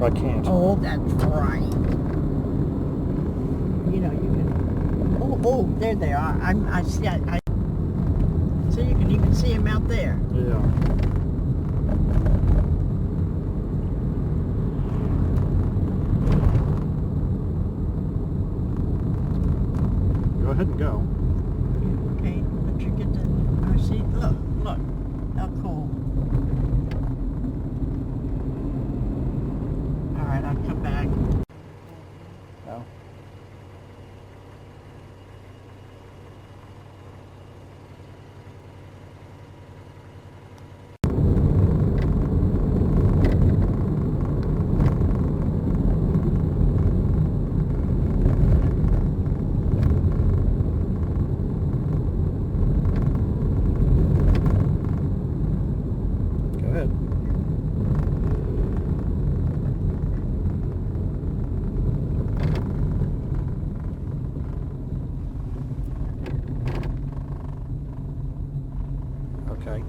there. I can't. Oh, that's right. You know, you can... Oh, there they are. I see, so you can even see them out there. Yeah. Go ahead and go. Okay, let you get the... I see. Look. How cool. All right, I'll come back. No. Go ahead. Okay.